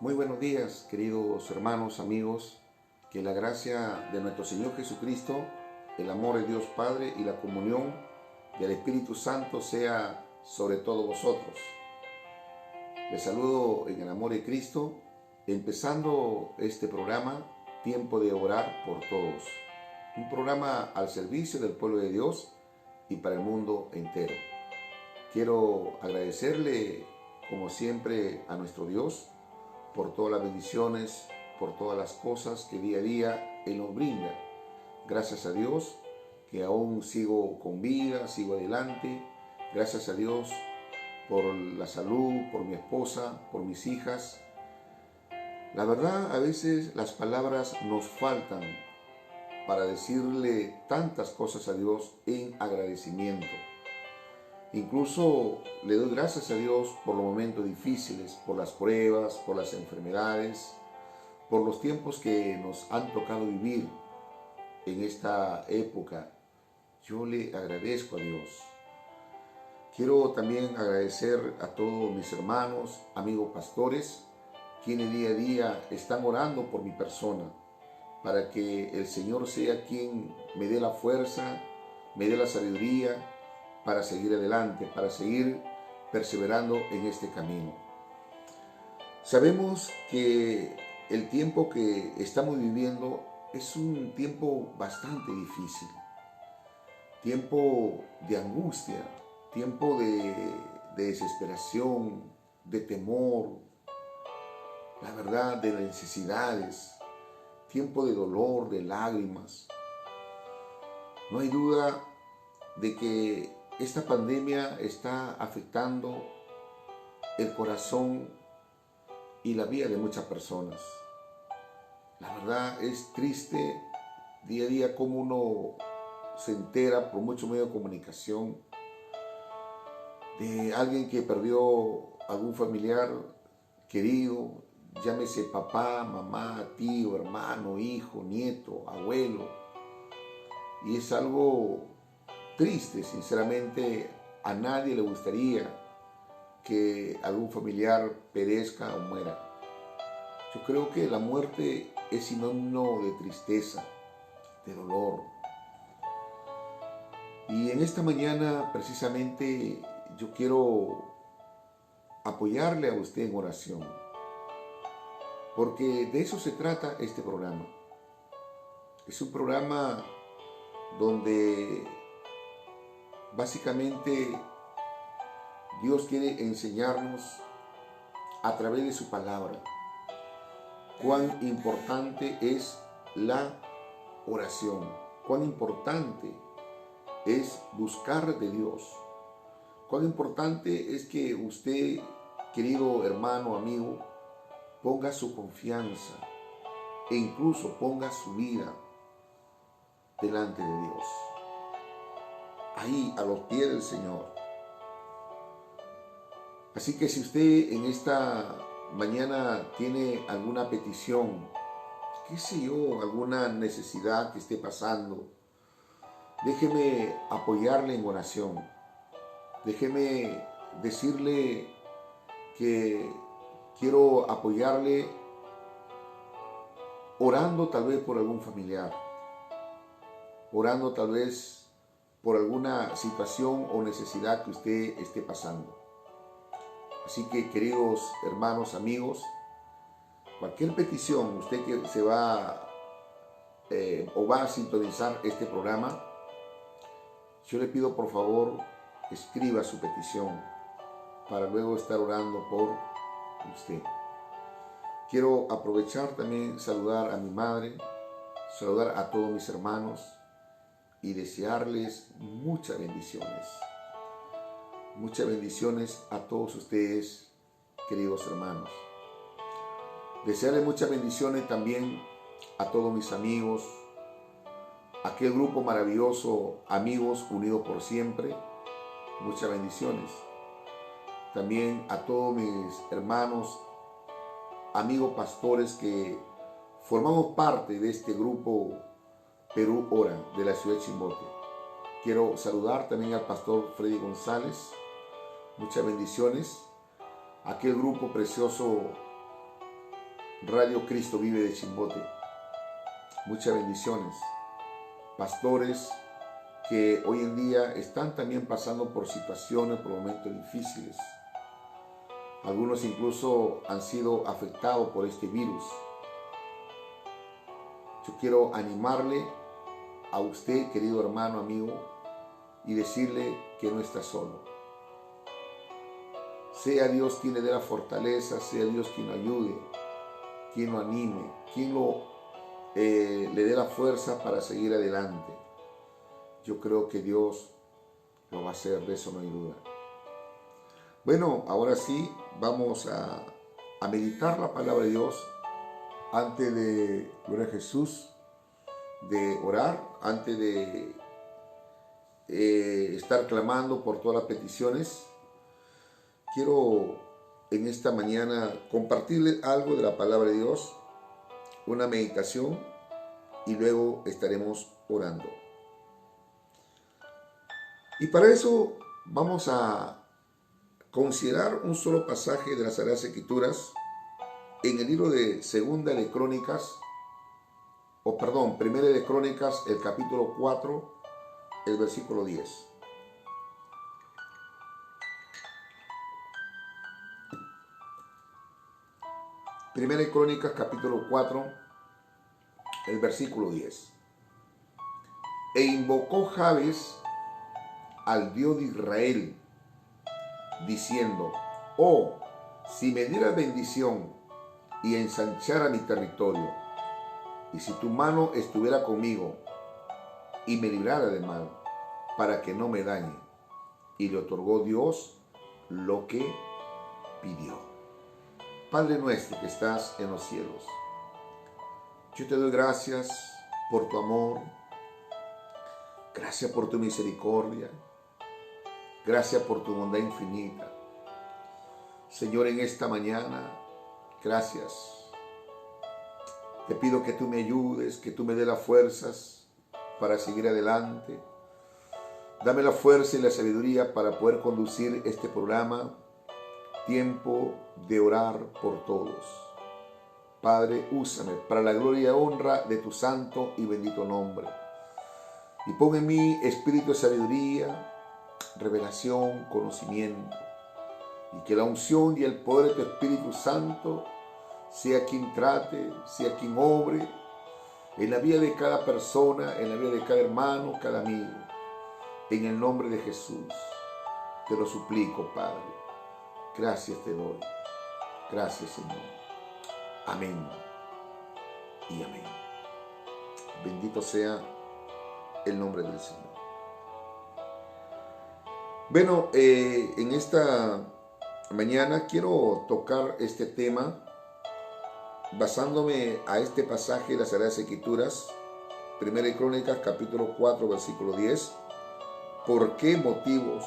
Muy buenos días, queridos hermanos, amigos. Que la gracia de nuestro Señor Jesucristo, el amor de Dios Padre y la comunión del Espíritu Santo sea sobre todos vosotros. Les saludo en el amor de Cristo, empezando este programa, Tiempo de Orar por Todos. Un programa al servicio del pueblo de Dios y para el mundo entero. Quiero agradecerle, como siempre, a nuestro Dios por todas las bendiciones, por todas las cosas que día a día Él nos brinda. Gracias a Dios que aún sigo con vida, sigo adelante. Gracias a Dios por la salud, por mi esposa, por mis hijas. La verdad, a veces las palabras nos faltan para decirle tantas cosas a Dios en agradecimiento. Incluso le doy gracias a Dios por los momentos difíciles, por las pruebas, por las enfermedades, por los tiempos que nos han tocado vivir en esta época. Yo le agradezco a Dios. Quiero también agradecer a todos mis hermanos, amigos pastores, quienes día a día están orando por mi persona, para que el Señor sea quien me dé la fuerza, me dé la sabiduría, para seguir adelante, para seguir perseverando en este camino. Sabemos que el tiempo que estamos viviendo es un tiempo bastante difícil, tiempo de angustia, tiempo de desesperación, de temor, la verdad, de necesidades, tiempo de dolor, de lágrimas. No hay duda de que esta pandemia está afectando el corazón y la vida de muchas personas. La verdad es triste día a día como uno se entera por muchos medios de comunicación de alguien que perdió algún familiar querido, llámese papá, mamá, tío, hermano, hijo, nieto, abuelo. Y es algo triste, sinceramente. A nadie le gustaría que algún familiar perezca o muera. Yo creo que la muerte es sinónimo de tristeza, de dolor. Y en esta mañana, precisamente, yo quiero apoyarle a usted en oración, porque de eso se trata este programa. Es un programa donde básicamente Dios quiere enseñarnos a través de su palabra cuán importante es la oración, cuán importante es buscar de Dios, cuán importante es que usted, querido hermano, amigo, ponga su confianza e incluso ponga su vida delante de Dios, ahí a los pies del Señor. Así que si usted en esta mañana tiene alguna petición, qué sé yo, alguna necesidad que esté pasando, déjeme apoyarle en oración. Déjeme decirle que quiero apoyarle orando tal vez por algún familiar, orando tal vez por alguna situación o necesidad que usted esté pasando. Así que, queridos hermanos, amigos, cualquier petición, usted que se va o va a sintonizar este programa, yo le pido por favor, escriba su petición para luego estar orando por usted. Quiero aprovechar también saludar a mi madre, saludar a todos mis hermanos y desearles muchas bendiciones. Muchas bendiciones a todos ustedes, queridos hermanos. Desearles muchas bendiciones también a todos mis amigos, aquel grupo maravilloso, Amigos Unidos por Siempre. Muchas bendiciones. También a todos mis hermanos, amigos pastores que formamos parte de este grupo Perú Ora de la ciudad de Chimbote. Quiero saludar también al pastor Freddy González. Muchas bendiciones. Aquel grupo precioso Radio Cristo Vive de Chimbote. Muchas bendiciones. Pastores que hoy en día están también pasando por situaciones, por momentos difíciles. Algunos incluso han sido afectados por este virus. Yo quiero animarle a usted, querido hermano, amigo, y decirle que no está solo. Sea Dios quien le dé la fortaleza, sea Dios quien lo ayude, quien lo anime, quien le dé la fuerza para seguir adelante. Yo creo que Dios lo va a hacer, de eso no hay duda. Bueno, ahora sí, vamos a meditar la palabra de Dios antes de, gloria a Jesús, de orar, antes de estar clamando por todas las peticiones. Quiero en esta mañana compartirles algo de la palabra de Dios, una meditación, y luego estaremos orando. Y para eso vamos a considerar un solo pasaje de las Sagradas Escrituras en el libro de Primera de Crónicas, el capítulo 4, el versículo 10. Primera de Crónicas, capítulo 4, el versículo 10. E invocó Jabes al Dios de Israel, diciendo: oh, si me dieras bendición y ensanchara mi territorio, y si tu mano estuviera conmigo y me librara de mal, para que no me dañe. Y le otorgó Dios lo que pidió. Padre nuestro que estás en los cielos, yo te doy gracias por tu amor, gracias por tu misericordia, gracias por tu bondad infinita. Señor, en esta mañana, gracias. Te pido que tú me ayudes, que tú me des las fuerzas para seguir adelante. Dame la fuerza y la sabiduría para poder conducir este programa, Tiempo de Orar por Todos. Padre, úsame para la gloria y honra de tu santo y bendito nombre. Y pon en mí espíritu de sabiduría, revelación, conocimiento. Y que la unción y el poder de tu Espíritu Santo sea quien trate, sea quien obre en la vida de cada persona, en la vida de cada hermano, cada amigo. En el nombre de Jesús te lo suplico, Padre. Gracias te doy. Gracias, Señor. Amén y amén. Bendito sea el nombre del Señor. Bueno, en esta mañana quiero tocar este tema basándome a este pasaje de las Sagradas Escrituras, Primera de Crónicas, capítulo 4, versículo 10. ¿Por qué motivos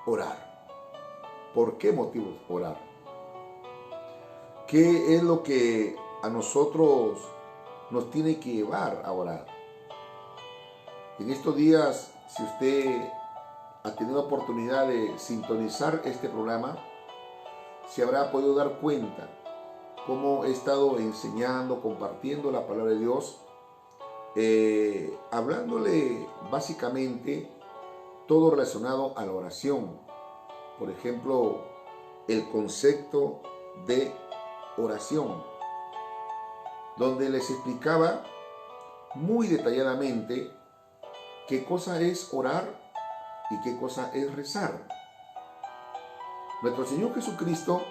orar? ¿Por qué motivos orar? ¿Qué es lo que a nosotros nos tiene que llevar a orar? En estos días, si usted ha tenido la oportunidad de sintonizar este programa, se habrá podido dar cuenta cómo he estado enseñando, compartiendo la palabra de Dios, hablándole básicamente todo relacionado a la oración. Por ejemplo, el concepto de oración, donde les explicaba muy detalladamente qué cosa es orar y qué cosa es rezar. Nuestro Señor Jesucristo,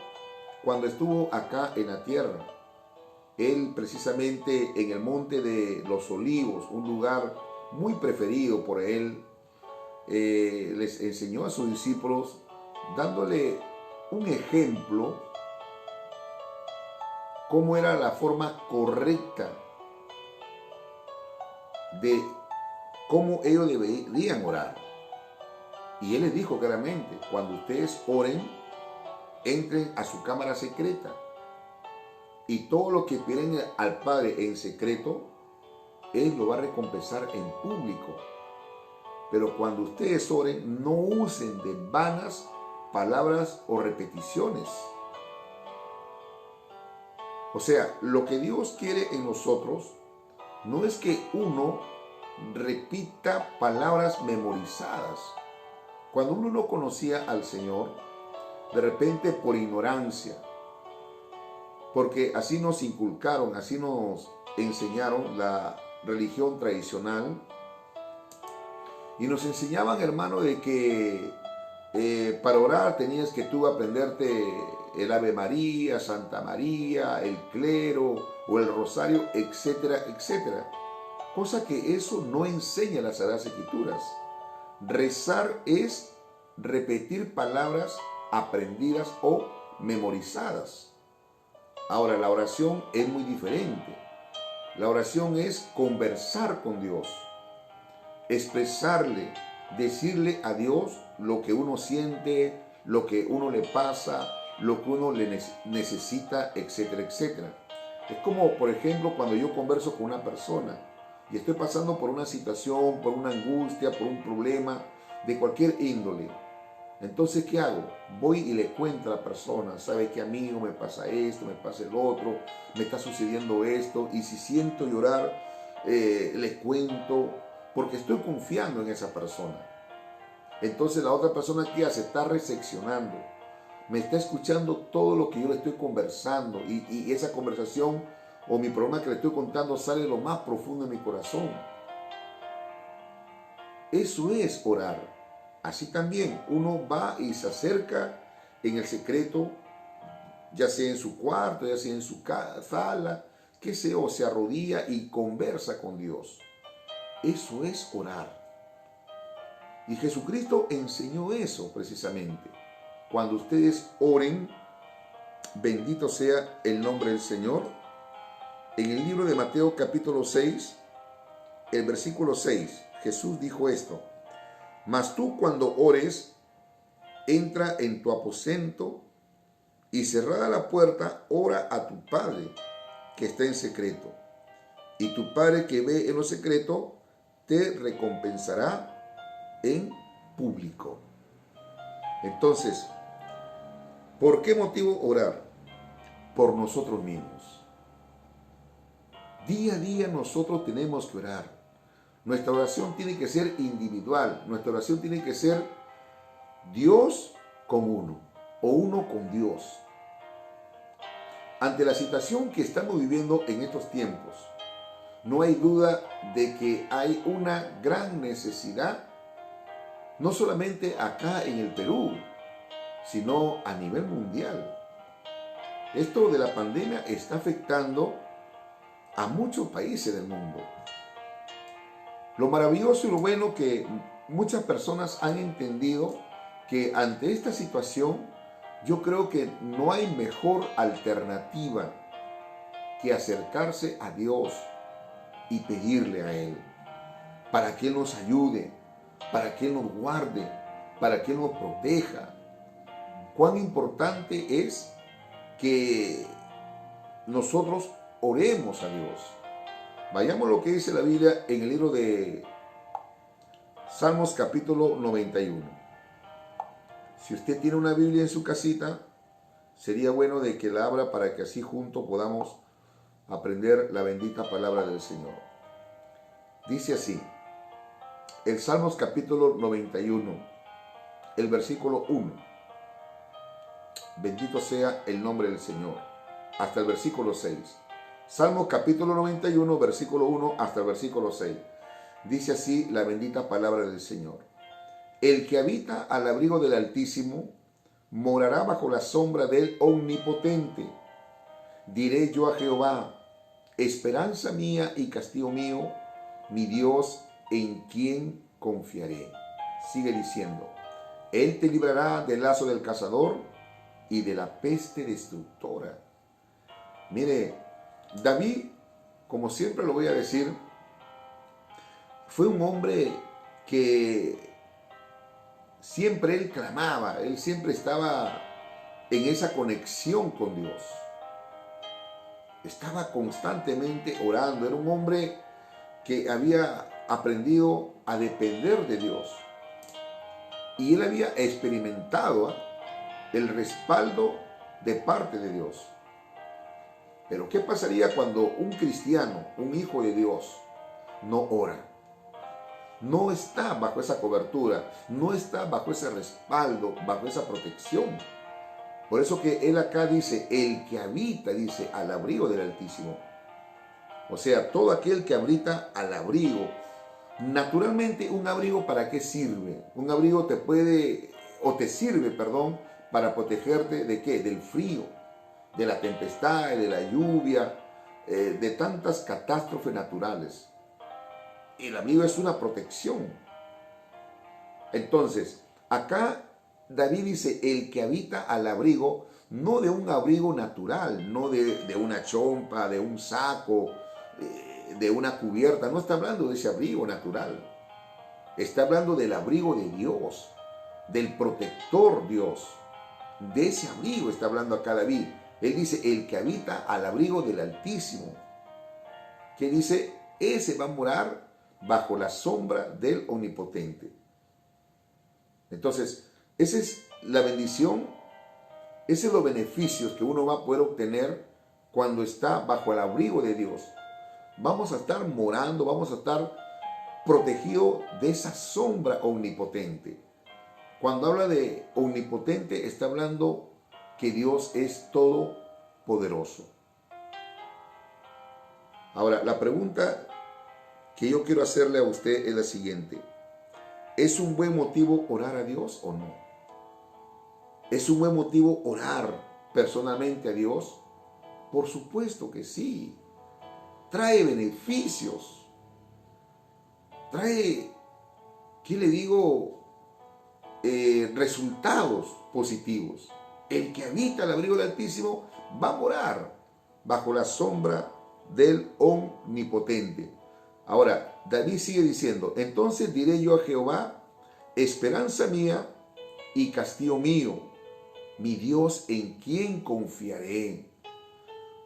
cuando estuvo acá en la tierra, Él precisamente en el Monte de los Olivos, un lugar muy preferido por Él, les enseñó a sus discípulos dándole un ejemplo cómo era la forma correcta de cómo ellos deberían orar. Y Él les dijo claramente: cuando ustedes oren, entren a su cámara secreta y todo lo que piden al Padre en secreto, Él lo va a recompensar en público. Pero cuando ustedes oren, no usen de vanas palabras o repeticiones. O sea, lo que Dios quiere en nosotros no es que uno repita palabras memorizadas. Cuando uno no conocía al Señor, de repente por ignorancia, porque así nos inculcaron, así nos enseñaron la religión tradicional, y nos enseñaban, hermano, de que para orar tenías que tú aprenderte el Ave María, Santa María, el clero o el rosario, etcétera, etcétera. Cosa que eso no enseña las Sagradas Escrituras. Rezar es repetir palabras aprendidas o memorizadas. Ahora, la oración es muy diferente. La oración es conversar con Dios, expresarle, decirle a Dios lo que uno siente, lo que uno le pasa, lo que uno le necesita, etcétera, etcétera. Es como, por ejemplo, cuando yo converso con una persona y estoy pasando por una situación, por una angustia, por un problema de cualquier índole. Entonces, ¿qué hago? Voy y le cuento a la persona, ¿sabe qué, amigo? Me pasa esto, me pasa el otro, me está sucediendo esto, y si siento llorar, le cuento, porque estoy confiando en esa persona. Entonces la otra persona, ¿qué hace? Está recepcionando, me está escuchando todo lo que yo le estoy conversando, y esa conversación o mi problema que le estoy contando sale de lo más profundo de mi corazón. Eso es orar. Así también uno va y se acerca en el secreto, ya sea en su cuarto, ya sea en su sala, qué sé yo, se arrodilla y conversa con Dios. Eso es orar. Y Jesucristo enseñó eso precisamente. Cuando ustedes oren, bendito sea el nombre del Señor. En el libro de Mateo capítulo 6, el versículo 6, Jesús dijo esto: mas tú cuando ores, entra en tu aposento y cerrada la puerta, ora a tu Padre que está en secreto. Y tu Padre que ve en lo secreto, te recompensará en público. Entonces, ¿por qué motivo orar? Por nosotros mismos. Día a día nosotros tenemos que orar. Nuestra oración tiene que ser individual. Nuestra oración tiene que ser Dios con uno o uno con Dios. Ante la situación que estamos viviendo en estos tiempos, no hay duda de que hay una gran necesidad, no solamente acá en el Perú, sino a nivel mundial. Esto de la pandemia está afectando a muchos países del mundo. Lo maravilloso y lo bueno que muchas personas han entendido que ante esta situación, yo creo que no hay mejor alternativa que acercarse a Dios y pedirle a Él para que Él nos ayude, para que Él nos guarde, para que Él nos proteja. Cuán importante es que nosotros oremos a Dios. Vayamos a lo que dice la Biblia en el libro de Salmos capítulo 91. Si usted tiene una Biblia en su casita, sería bueno de que la abra para que así juntos podamos aprender la bendita palabra del Señor. Dice así, el Salmos capítulo 91, el versículo 1. Bendito sea el nombre del Señor. Hasta el versículo 6. Salmos capítulo 91, versículo 1 hasta el versículo 6. Dice así la bendita palabra del Señor. El que habita al abrigo del Altísimo morará bajo la sombra del Omnipotente. Diré yo a Jehová, esperanza mía y castigo mío, mi Dios en quien confiaré. Sigue diciendo, Él te librará del lazo del cazador y de la peste destructora. Mire, David, como siempre lo voy a decir, fue un hombre que siempre él clamaba, él siempre estaba en esa conexión con Dios. Estaba constantemente orando, era un hombre que había aprendido a depender de Dios. Y él había experimentado el respaldo de parte de Dios. Pero ¿qué pasaría cuando un cristiano, un hijo de Dios, no ora? No está bajo esa cobertura, no está bajo ese respaldo, bajo esa protección. Por eso que él acá dice, el que habita, dice, al abrigo del Altísimo. O sea, todo aquel que habita al abrigo. Naturalmente, ¿un abrigo para qué sirve? Un abrigo te puede, o te sirve, perdón, para protegerte ¿de qué? Del frío, de la tempestad, de la lluvia, de tantas catástrofes naturales. El abrigo es una protección. Entonces, acá David dice, el que habita al abrigo, no de un abrigo natural, no de una chompa, de un saco, de una cubierta, no está hablando de ese abrigo natural. Está hablando del abrigo de Dios, del protector Dios. De ese abrigo está hablando acá David. Él dice, el que habita al abrigo del Altísimo. Que dice, ese va a morar bajo la sombra del Omnipotente. Entonces, esa es la bendición, esos son los beneficios que uno va a poder obtener cuando está bajo el abrigo de Dios. Vamos a estar morando, vamos a estar protegidos de esa sombra omnipotente. Cuando habla de omnipotente, está hablando que Dios es todopoderoso. Ahora, la pregunta que yo quiero hacerle a usted es la siguiente. ¿Es un buen motivo orar a Dios o no? ¿Es un buen motivo orar personalmente a Dios? Por supuesto que sí. Trae beneficios. Trae, ¿qué le digo? Resultados positivos. El que habita el abrigo del Altísimo va a morar bajo la sombra del Omnipotente. Ahora, David sigue diciendo, entonces diré yo a Jehová, esperanza mía y castillo mío, mi Dios en quien confiaré.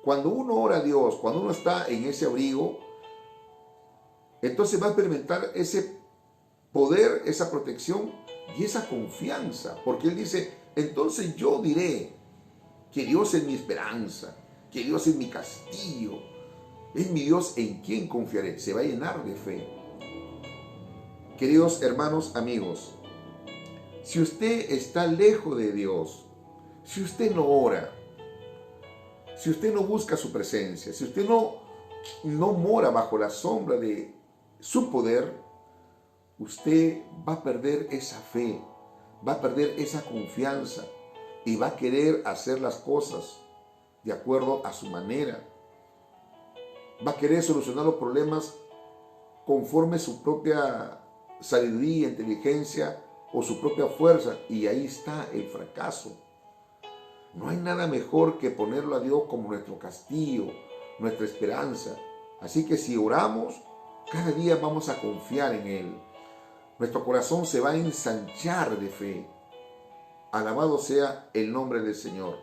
Cuando uno ora a Dios, cuando uno está en ese abrigo, entonces va a experimentar ese poder, esa protección y esa confianza. Porque Él dice, entonces yo diré que Dios es mi esperanza, que Dios es mi castillo, es mi Dios en quien confiaré. Se va a llenar de fe. Queridos hermanos, amigos, si usted está lejos de Dios, si usted no ora, si usted no busca su presencia, si usted no mora bajo la sombra de su poder, usted va a perder esa fe, va a perder esa confianza y va a querer hacer las cosas de acuerdo a su manera. Va a querer solucionar los problemas conforme su propia sabiduría, inteligencia o su propia fuerza, y ahí está el fracaso. No hay nada mejor que ponerlo a Dios como nuestro castillo, nuestra esperanza. Así que si oramos, cada día vamos a confiar en Él. Nuestro corazón se va a ensanchar de fe. Alabado sea el nombre del Señor.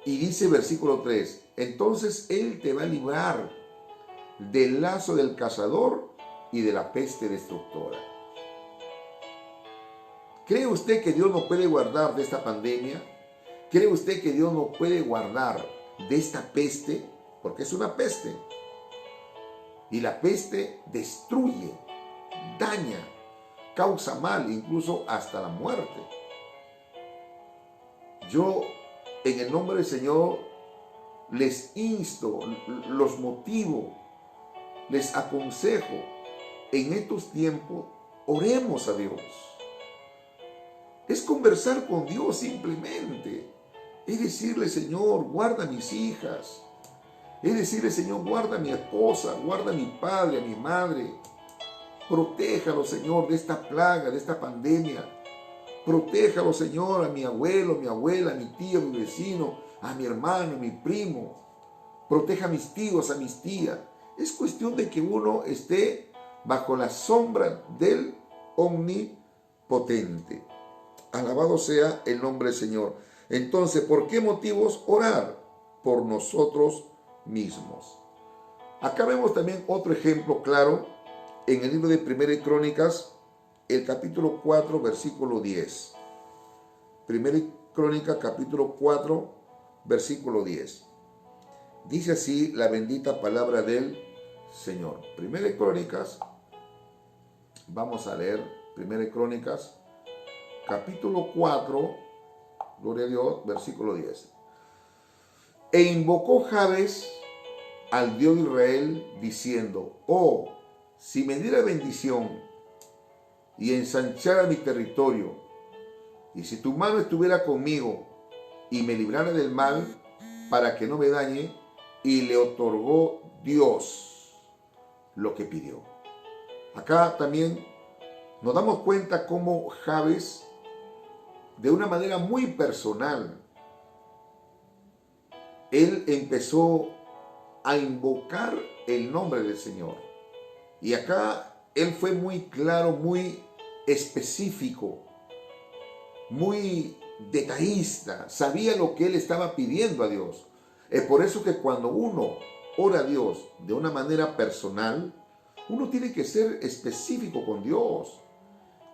Y dice versículo 3, entonces Él te va a librar del lazo del cazador y de la peste destructora. ¿Cree usted que Dios nos puede guardar de esta pandemia? ¿Cree usted que Dios nos puede guardar de esta peste? Porque es una peste. Y la peste destruye, daña, causa mal, incluso hasta la muerte. Yo, en el nombre del Señor, les insto, los motivo, les aconsejo, en estos tiempos, oremos a Dios. Es conversar con Dios simplemente. Es decirle, Señor, guarda a mis hijas. Es decirle, Señor, guarda a mi esposa, guarda a mi padre, a mi madre. Protéjalo, Señor, de esta plaga, de esta pandemia. Protéjalo, Señor, a mi abuelo, mi abuela, a mi tío, a mi vecino, a mi hermano, a mi primo. Proteja a mis tíos, a mis tías. Es cuestión de que uno esté bajo la sombra del Omnipotente. Alabado sea el nombre del Señor. Entonces, ¿por qué motivos orar? Por nosotros mismos. Acá vemos también otro ejemplo claro en el libro de Primera de Crónicas, el capítulo 4, versículo 10. Primera Crónica, capítulo 4, versículo 10. Dice así la bendita palabra del Señor. Primera de Crónicas, vamos a leer Primera de Crónicas, capítulo 4, gloria a Dios, versículo 10. E invocó Jabes al Dios de Israel, diciendo: oh, si me diera bendición y ensanchara mi territorio, y si tu mano estuviera conmigo y me librara del mal, para que no me dañe. Y le otorgó Dios lo que pidió. Acá también nos damos cuenta cómo Jabes, de una manera muy personal, él empezó a invocar el nombre del Señor. Y acá él fue muy claro, muy específico, muy detallista, sabía lo que él estaba pidiendo a Dios. Es por eso que cuando uno ora a Dios de una manera personal, uno tiene que ser específico con Dios,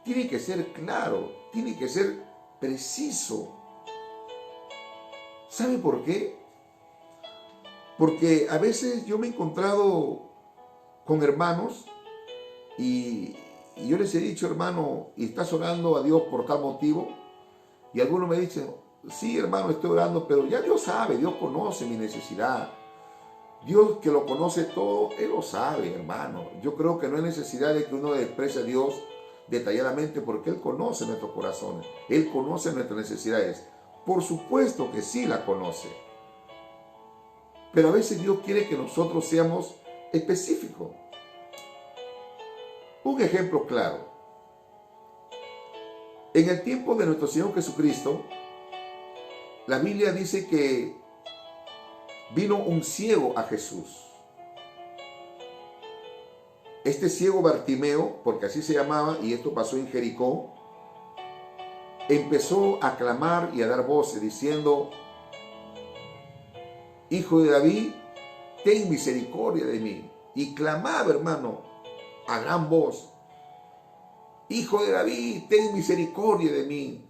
tiene que ser claro, tiene que ser preciso. ¿Sabe por qué? Porque a veces yo me he encontrado con hermanos y yo les he dicho: hermano, ¿y estás orando a Dios por tal motivo? Y algunos me dicen: sí, hermano, estoy orando, pero ya Dios sabe, Dios conoce mi necesidad. Dios, que lo conoce todo, Él lo sabe, hermano. Yo creo que no hay necesidad de que uno exprese a Dios detalladamente, porque Él conoce nuestros corazones. Él conoce nuestras necesidades. Por supuesto que sí la conoce. Pero a veces Dios quiere que nosotros seamos específicos. Un ejemplo claro. En el tiempo de nuestro Señor Jesucristo, la Biblia dice que vino un ciego a Jesús. Este ciego Bartimeo, porque así se llamaba, y esto pasó en Jericó, empezó a clamar y a dar voces diciendo: Hijo de David, ten misericordia de mí. Y clamaba, hermano, a gran voz: Hijo de David, ten misericordia de mí.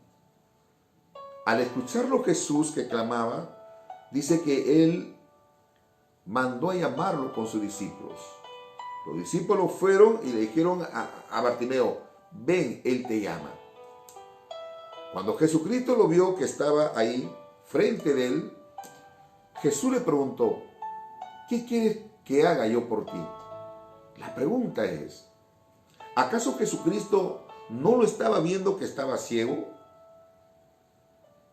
Al escucharlo Jesús que clamaba, dice que él mandó a llamarlo con sus discípulos. Los discípulos fueron y le dijeron a Bartimeo: ven, él te llama. Cuando Jesucristo lo vio que estaba ahí frente de él, Jesús le preguntó: ¿qué quieres que haga yo por ti? La pregunta es: ¿acaso Jesucristo no lo estaba viendo que estaba ciego?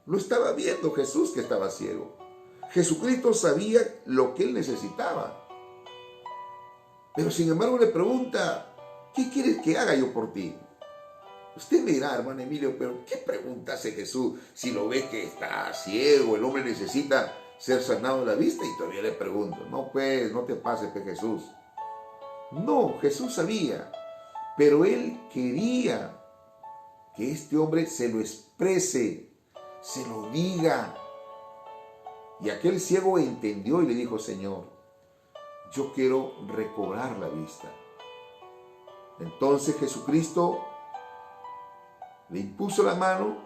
Lo estaba viendo Jesús que estaba ciego. Jesucristo sabía lo que él necesitaba. Pero sin embargo le pregunta: ¿qué quieres que haga yo por ti? Usted me dirá, hermano Emilio, pero ¿qué pregunta hace Jesús si lo ve que está ciego, el hombre necesita ser sanado de la vista? Y todavía le pregunto: no, pues, no te pases, pues, Jesús. No, Jesús sabía, pero él quería que este hombre se lo exprese, se lo diga. Y aquel ciego entendió y le dijo: Señor, yo quiero recobrar la vista. Entonces Jesucristo le impuso la mano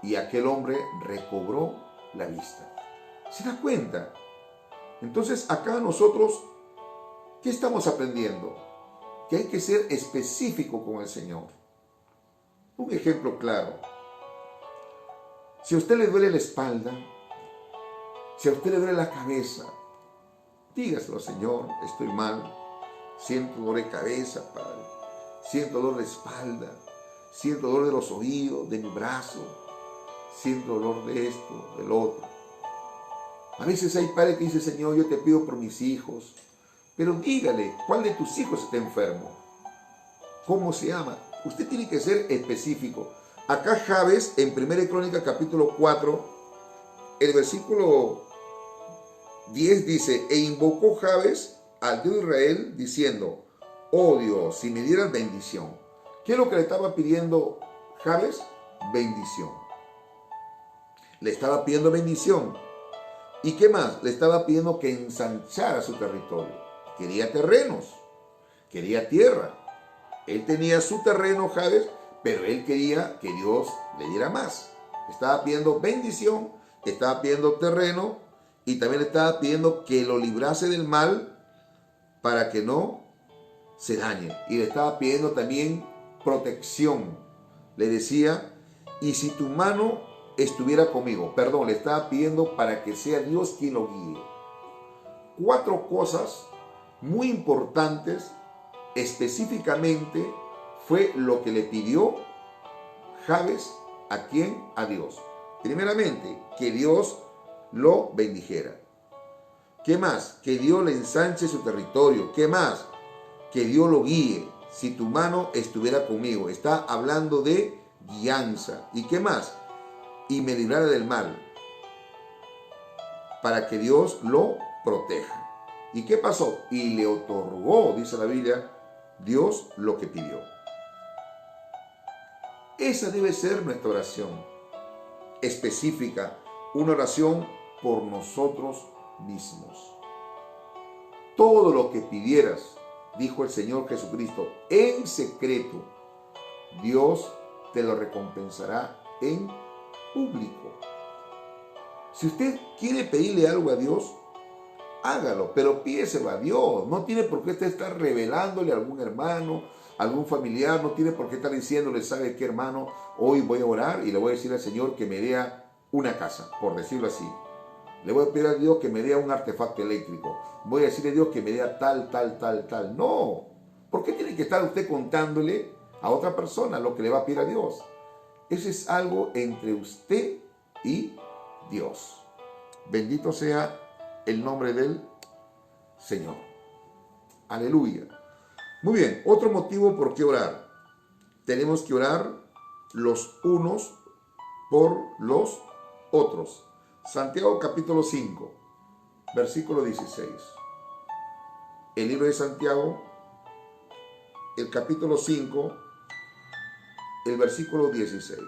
y aquel hombre recobró la vista. ¿Se da cuenta? Entonces acá nosotros, ¿qué estamos aprendiendo? Que hay que ser específico con el Señor. Un ejemplo claro. Si a usted le duele la espalda, si a usted le duele la cabeza, dígaselo: Señor, estoy mal, siento dolor de cabeza, Padre, siento dolor de espalda, siento dolor de los oídos, de mi brazo, siento dolor de esto, del otro. A veces hay padres que dicen: Señor, yo te pido por mis hijos, pero dígale, ¿cuál de tus hijos está enfermo? ¿Cómo se llama? Usted tiene que ser específico. Acá Jabes, en 1 Crónica capítulo 4, el versículo 10 dice: e invocó Jabes al Dios de Israel diciendo: oh Dios, si me dieras bendición. ¿Qué es lo que le estaba pidiendo Jabes? Bendición. Le estaba pidiendo bendición. ¿Y qué más? Le estaba pidiendo que ensanchara su territorio. Quería terrenos, quería tierra. Él tenía su terreno, Jabes, pero él quería que Dios le diera más. Estaba pidiendo bendición, estaba pidiendo terreno Y también le estaba pidiendo que lo librase del mal para que no se dañe. Y le estaba pidiendo también protección. Le decía, y si tu mano estuviera conmigo, perdón, le estaba pidiendo para que sea Dios quien lo guíe. 4 cosas muy importantes específicamente fue lo que le pidió Jabes. ¿A quién? A Dios. Primeramente, que Dios lo bendijera. ¿Qué más? Que Dios le ensanche su territorio. ¿Qué más? Que Dios lo guíe. Si tu mano estuviera conmigo. Está hablando de guianza. ¿Y qué más? Y me librara del mal. Para que Dios lo proteja. ¿Y qué pasó? Y le otorgó, dice la Biblia, Dios lo que pidió. Esa debe ser nuestra oración específica, una oración por nosotros mismos. Todo lo que pidieras, dijo el Señor Jesucristo, en secreto, Dios te lo recompensará en público. Si usted quiere pedirle algo a Dios, hágalo, pero pídeselo a Dios. No tiene por qué usted estar revelándole a algún hermano, algún familiar, no tiene por qué estar diciéndole, ¿sabe qué, hermano? Hoy voy a orar y le voy a decir al Señor que me dé una casa, por decirlo así. Le voy a pedir a Dios que me dé un artefacto eléctrico. Voy a decirle a Dios que me dé tal. No. ¿Por qué tiene que estar usted contándole a otra persona lo que le va a pedir a Dios? Eso es algo entre usted y Dios. Bendito sea el nombre del Señor. Aleluya. Muy bien, otro motivo por qué orar. Tenemos que orar los unos por los otros. Santiago capítulo 5, versículo 16. El libro de Santiago, el capítulo 5, el versículo 16.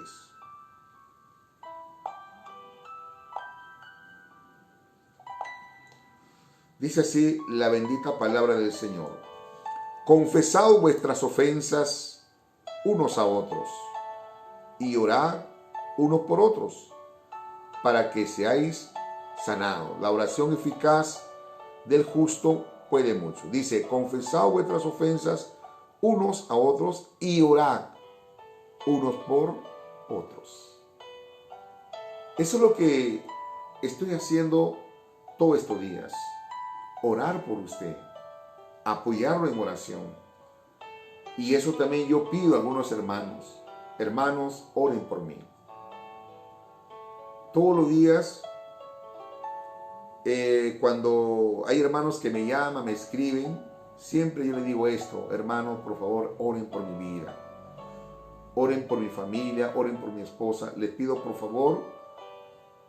Dice así la bendita palabra del Señor. Confesad vuestras ofensas unos a otros y orad unos por otros para que seáis sanados. La oración eficaz del justo puede mucho. Dice, confesad vuestras ofensas unos a otros y orad unos por otros. Eso es lo que estoy haciendo todos estos días. Orar por usted, apoyarlo en oración. Y eso también yo pido a algunos hermanos. Hermanos, oren por mí. Todos los días, cuando hay hermanos que me llaman, me escriben, siempre yo les digo esto: hermanos, por favor, oren por mi vida. Oren por mi familia, oren por mi esposa. Les pido por favor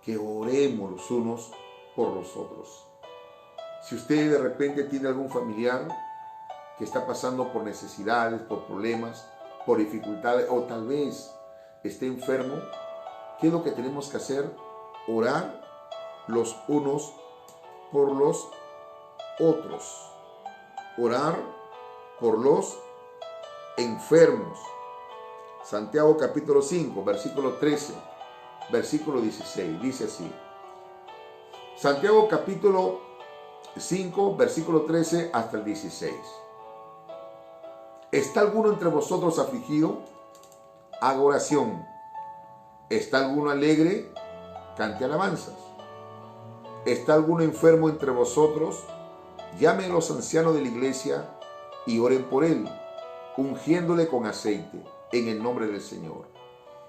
que oremos los unos por los otros. Si usted de repente tiene algún familiar que está pasando por necesidades, por problemas, por dificultades, o tal vez esté enfermo, ¿qué es lo que tenemos que hacer? Orar los unos por los otros. Orar por los enfermos. Santiago capítulo 5, versículo 13, versículo 16, dice así. Santiago capítulo 5, versículo 13 hasta el 16. ¿Está alguno entre vosotros afligido? Haga oración. ¿Está alguno alegre? Cante alabanzas. ¿Está alguno enfermo entre vosotros? Llame a los ancianos de la iglesia y oren por él, ungiéndole con aceite en el nombre del Señor.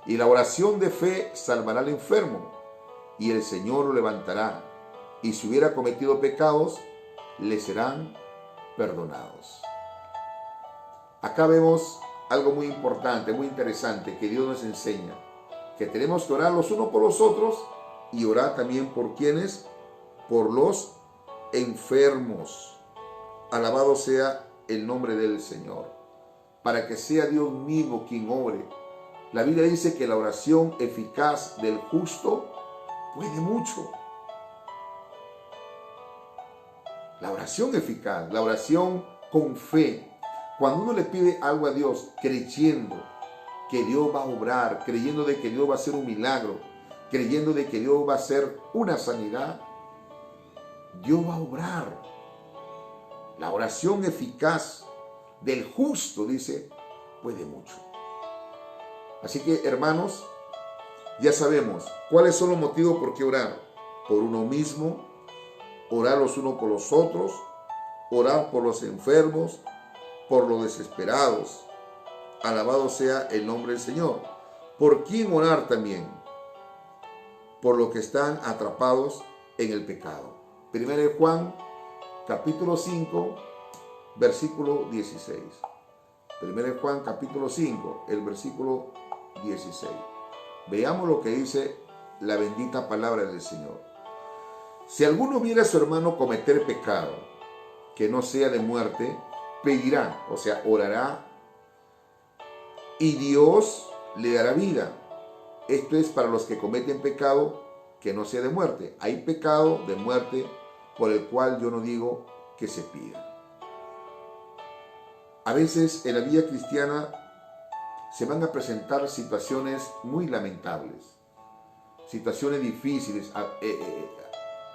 Y la oración de fe salvará al enfermo, y el Señor lo levantará. Y si hubiera cometido pecados, le serán perdonados. Acá vemos algo muy importante, muy interesante, que Dios nos enseña. Que tenemos que orar los unos por los otros y orar también por quienes, por los enfermos. Alabado sea el nombre del Señor. Para que sea Dios mismo quien obre. La Biblia dice que la oración eficaz del justo puede mucho. La oración eficaz, la oración con fe. Cuando uno le pide algo a Dios creyendo que Dios va a obrar, creyendo de que Dios va a hacer un milagro, creyendo de que Dios va a hacer una sanidad, Dios va a obrar. La oración eficaz del justo, dice, puede mucho. Así que, hermanos, ya sabemos cuáles son los motivos por qué orar. Por uno mismo, orar los unos por los otros, orar por los enfermos, por los desesperados. Alabado sea el nombre del Señor. ¿Por quién orar también? Por los que están atrapados en el pecado. Primero de Juan, capítulo 5, versículo 16. Primero de Juan, capítulo 5, el versículo 16. Veamos lo que dice la bendita palabra del Señor. Si alguno viera a su hermano cometer pecado que no sea de muerte, pedirá, o sea, orará, y Dios le dará vida. Esto es para los que cometen pecado que no sea de muerte. Hay pecado de muerte por el cual yo no digo que se pida. A veces en la vida cristiana se van a presentar situaciones muy lamentables, situaciones difíciles,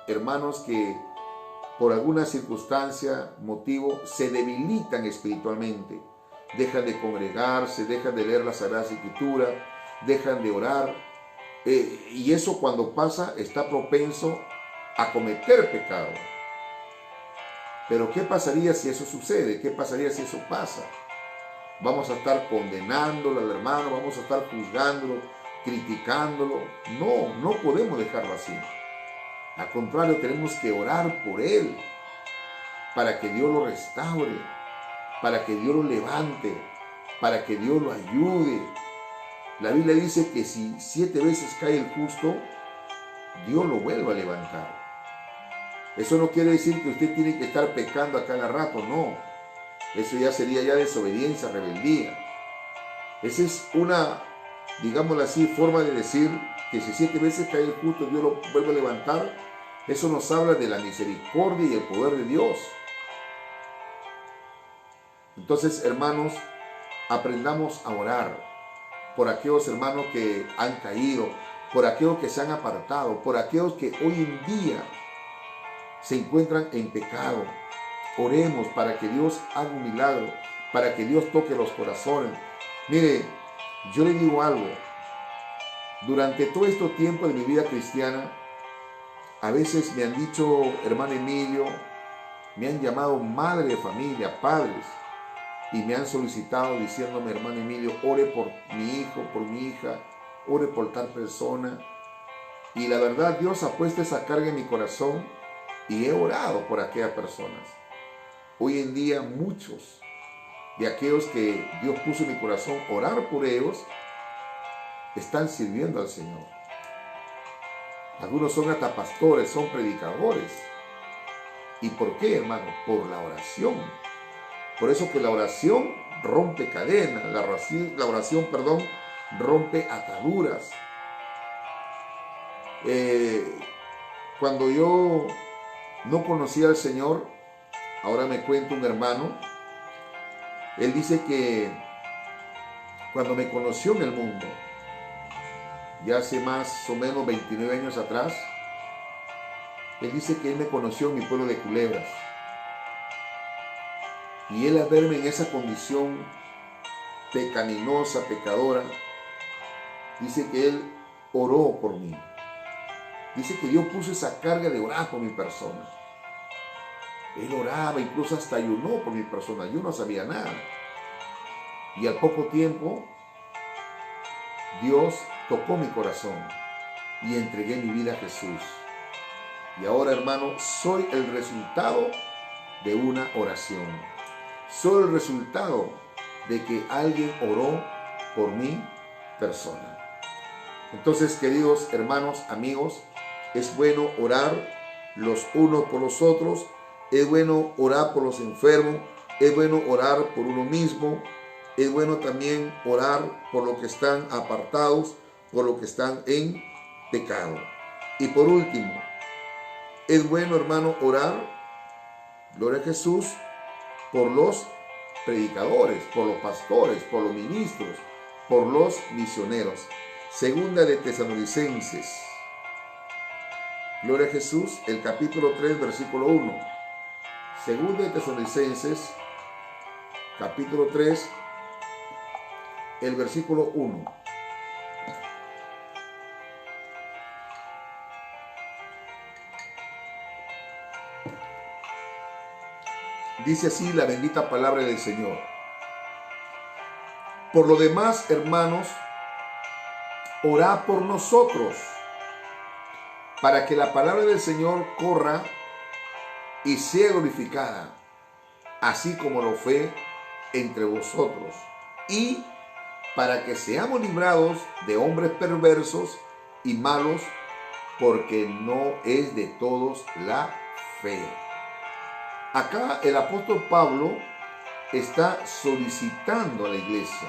hermanos que por alguna circunstancia, motivo, se debilitan espiritualmente, dejan de congregarse, dejan de leer la Sagrada Escritura, dejan de orar, y eso cuando pasa está propenso a cometer pecado. Pero ¿qué pasaría si eso sucede? ¿Qué pasaría si eso pasa? Vamos a estar condenándolo al hermano, vamos a estar juzgándolo, criticándolo. No, no podemos dejarlo así. Al contrario, tenemos que orar por él, para que Dios lo restaure, para que Dios lo levante, para que Dios lo ayude. La Biblia dice que si 7 veces cae el justo, Dios lo vuelve a levantar. Eso no quiere decir que usted tiene que estar pecando a cada rato, no. Eso ya sería ya desobediencia, rebeldía. Esa es una, digámoslo así, forma de decir que si 7 veces cae el justo, Dios lo vuelve a levantar. Eso nos habla de la misericordia y el poder de Dios. Entonces, hermanos, aprendamos a orar por aquellos hermanos que han caído, por aquellos que se han apartado, por aquellos que hoy en día se encuentran en pecado. Oremos para que Dios haga un milagro, para que Dios toque los corazones. Mire, yo le digo algo. Durante todo este tiempo de mi vida cristiana, a veces me han dicho, hermano Emilio, me han llamado madre de familia, padres, y me han solicitado diciéndome, hermano Emilio, ore por mi hijo, por mi hija, ore por tal persona. Y la verdad, Dios ha puesto esa carga en mi corazón y he orado por aquellas personas. Hoy en día muchos de aquellos que Dios puso en mi corazón orar por ellos están sirviendo al Señor. Algunos son hasta pastores, son predicadores. ¿Y por qué, hermano? Por la oración. Por eso que la oración rompe cadenas, la oración, rompe ataduras. Cuando yo no conocía al Señor, ahora me cuenta un hermano, él dice que cuando me conoció en el mundo, ya hace más o menos 29 años atrás, él dice que él me conoció en mi pueblo de Culebras. Y él al verme en esa condición pecaminosa, pecadora, dice que él oró por mí. Dice que Dios puso esa carga de orar por mi persona. Él oraba, incluso hasta ayunó por mi persona. Yo no sabía nada. Y al poco tiempo, Dios tocó mi corazón y entregué mi vida a Jesús. Y ahora, hermano, soy el resultado de una oración. Soy el resultado de que alguien oró por mi persona. Entonces, queridos hermanos, amigos, es bueno orar los unos por los otros, es bueno orar por los enfermos, es bueno orar por uno mismo, es bueno también orar por los que están apartados, por los que están en pecado. Y por último, es bueno, hermano, orar, gloria a Jesús, por los predicadores, por los pastores, por los ministros, por los misioneros. Segunda de Tesalonicenses, Gloria a Jesús, el capítulo 3, versículo 1. Segunda de Tesalonicenses, capítulo 3, el versículo 1. Dice así la bendita palabra del Señor. Por lo demás, hermanos, orad por nosotros, para que la palabra del Señor corra y sea glorificada, así como lo fue entre vosotros, y para que seamos librados de hombres perversos y malos, porque no es de todos la fe. Acá el apóstol Pablo está solicitando a la iglesia,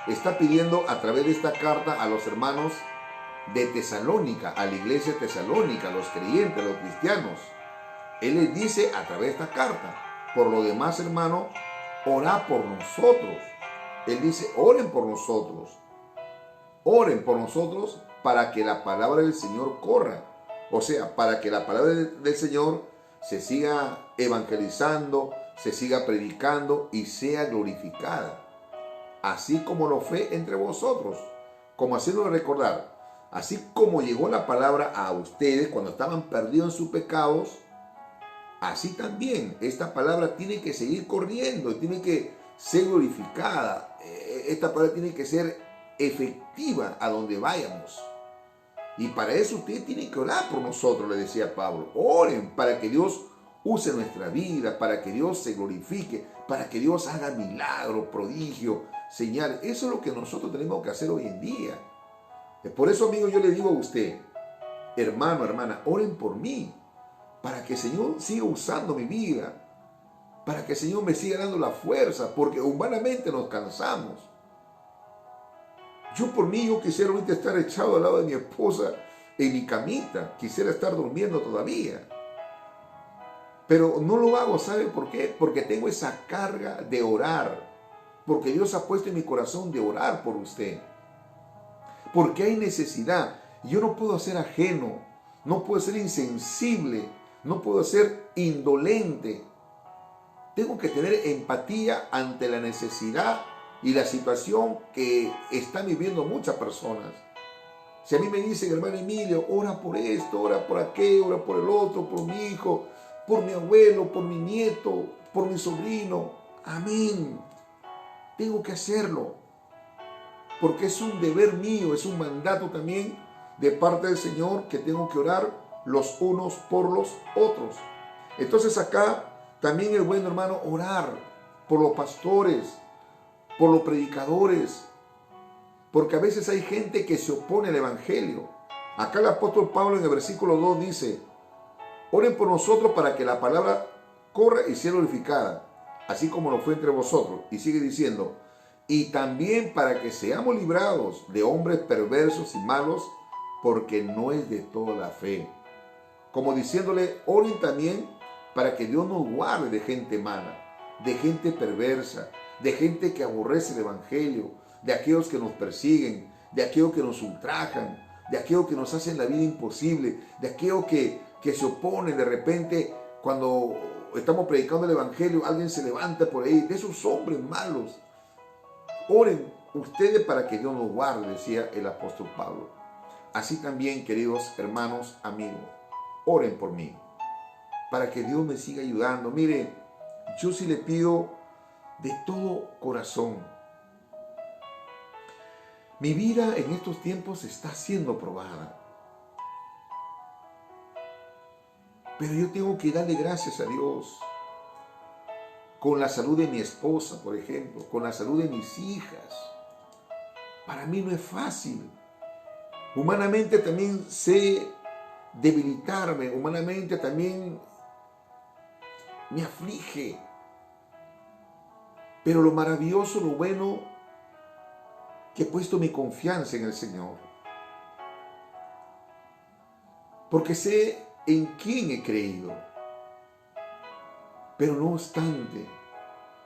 está pidiendo a través de esta carta a los hermanos de Tesalónica, a la iglesia de Tesalónica, a los creyentes, a los cristianos. Él les dice a través de esta carta, por lo demás, hermano, orad por nosotros. Él dice, oren por nosotros para que la palabra del Señor corra. O sea, para que la palabra del Señor se siga evangelizando, se siga predicando y sea glorificada, así como lo fue entre vosotros, como haciéndolo recordar, así como llegó la palabra a ustedes cuando estaban perdidos en sus pecados, así también esta palabra tiene que seguir corriendo, tiene que ser glorificada, esta palabra tiene que ser efectiva a donde vayamos. Y para eso ustedes tienen que orar por nosotros, le decía Pablo. Oren para que Dios use nuestra vida, para que Dios se glorifique, para que Dios haga milagros, prodigios, señales. Eso es lo que nosotros tenemos que hacer hoy en día. Por eso, amigo, yo le digo a usted, hermano, hermana, oren por mí, para que el Señor siga usando mi vida, para que el Señor me siga dando la fuerza, porque humanamente nos cansamos. Yo por mí, yo quisiera ahorita estar echado al lado de mi esposa en mi camita, quisiera estar durmiendo todavía. Pero no lo hago, ¿sabe por qué? Porque tengo esa carga de orar, porque Dios ha puesto en mi corazón de orar por usted. Porque hay necesidad. Yo no puedo ser ajeno, no puedo ser insensible, no puedo ser indolente. Tengo que tener empatía ante la necesidad y la situación que están viviendo muchas personas. Si a mí me dicen, hermano Emilio, ora por esto, ora por aquello, ora por el otro, por mi hijo, por mi abuelo, por mi nieto, por mi sobrino, amén. Tengo que hacerlo, porque es un deber mío, es un mandato también de parte del Señor que tengo que orar los unos por los otros. Entonces acá también es bueno, hermano, orar por los pastores, por los predicadores, porque a veces hay gente que se opone al evangelio. Acá el apóstol Pablo en el versículo 2 dice, oren por nosotros para que la palabra corra y sea glorificada, así como lo fue entre vosotros. Y sigue diciendo, y también para que seamos librados de hombres perversos y malos, porque no es de toda la fe. Como diciéndole, oren también para que Dios nos guarde de gente mala, de gente perversa, de gente que aborrece el evangelio, de aquellos que nos persiguen, de aquellos que nos ultrajan, de aquellos que nos hacen la vida imposible, de aquellos que se oponen de repente cuando estamos predicando el evangelio, alguien se levanta por ahí, de esos hombres malos. Oren ustedes para que Dios nos guarde, decía el apóstol Pablo. Así también, queridos hermanos, amigos, oren por mí, para que Dios me siga ayudando. Mire, yo sí le pido de todo corazón. Mi vida en estos tiempos está siendo probada. Pero yo tengo que darle gracias a Dios. Con la salud de mi esposa, por ejemplo, con la salud de mis hijas. Para mí no es fácil. Humanamente también sé debilitarme. Humanamente también me aflige. Pero lo maravilloso, lo bueno, que he puesto mi confianza en el Señor. Porque sé en quién he creído. Pero no obstante,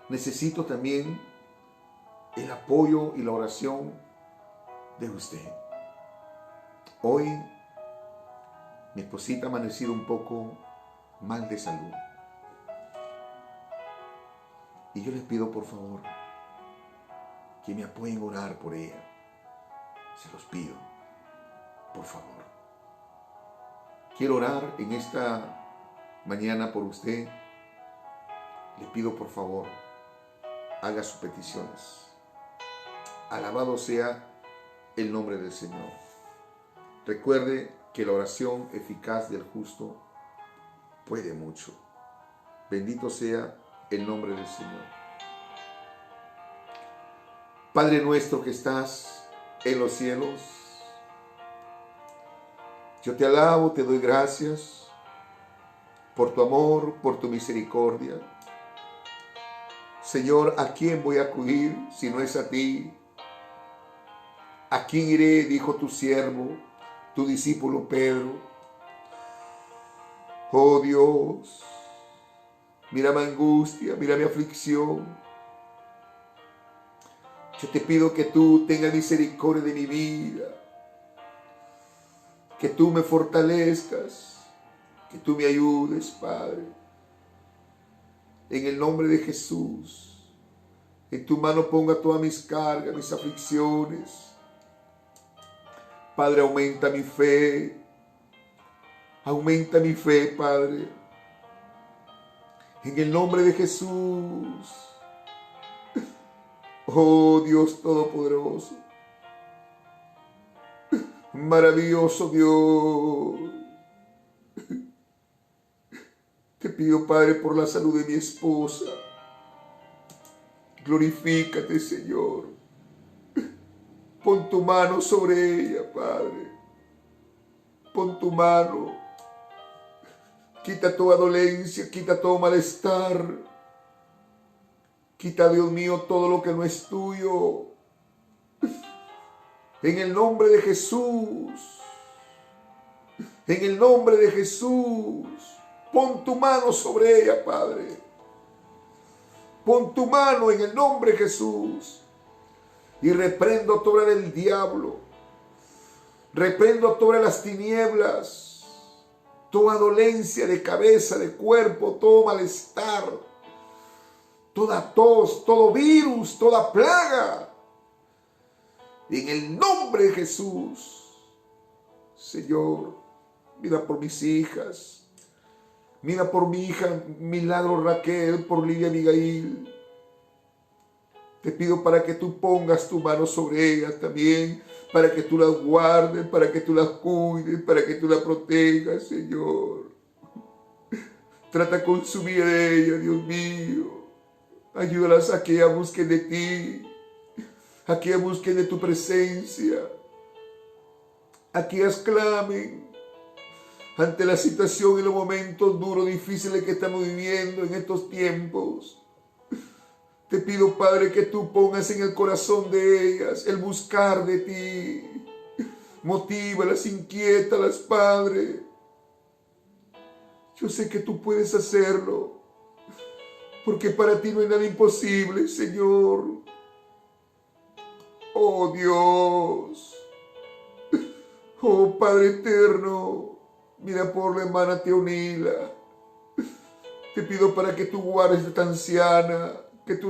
necesito también el apoyo y la oración de usted. Hoy Mi esposita ha amanecido un poco mal de salud. Y yo les pido por favor que me apoyen a orar por ella. Se los pido, por favor. Quiero orar en esta mañana por usted. Le pido por favor, haga sus peticiones. Alabado sea el nombre del Señor. Recuerde que la oración eficaz del justo puede mucho. Bendito sea el nombre del Señor. Padre nuestro que estás en los cielos, yo te alabo, te doy gracias por tu amor, por tu misericordia. Señor, ¿a quién voy a acudir si no es a ti? ¿A quién iré? Dijo tu siervo, tu discípulo Pedro. Oh Dios, mira mi angustia, mira mi aflicción. Yo te pido que tú tengas misericordia de mi vida, que tú me fortalezcas, que tú me ayudes, Padre. En el nombre de Jesús, en tu mano ponga todas mis cargas, mis aflicciones. Padre, aumenta mi fe. Aumenta mi fe, Padre. En el nombre de Jesús. Oh Dios Todopoderoso. Maravilloso Dios. Te pido, Padre, por la salud de mi esposa. Glorifícate, Señor. Pon tu mano sobre ella, Padre. Pon tu mano. Quita toda dolencia, quita todo malestar. Quita, Dios mío, todo lo que no es tuyo. En el nombre de Jesús. En el nombre de Jesús. Pon tu mano sobre ella, Padre. Pon tu mano en el nombre de Jesús. Y reprendo toda del diablo. Reprendo todas las tinieblas. Toda dolencia de cabeza, de cuerpo, todo malestar. Toda tos, todo virus, toda plaga. En el nombre de Jesús. Señor, mira por mis hijas. Mira por mi hija Milagro Raquel, por Lidia Abigail. Te pido para que tú pongas tu mano sobre ellas también, para que tú las guardes, para que tú las cuides, para que tú las protejas, Señor. Trata con su vida de ella, Dios mío. Ayúdalas a que ellas busquen de ti, a que ellas busquen de tu presencia, a que ellas clamen ante la situación y los momentos duros, difíciles que estamos viviendo en estos tiempos. Te pido, Padre, que tú pongas en el corazón de ellas el buscar de ti. Motívalas, inquiétalas, Padre. Yo sé que tú puedes hacerlo, porque para ti no hay nada imposible, Señor. Oh Dios, oh Padre eterno, mira por la hermana Teonila. Te pido para que tú guardes a esta anciana.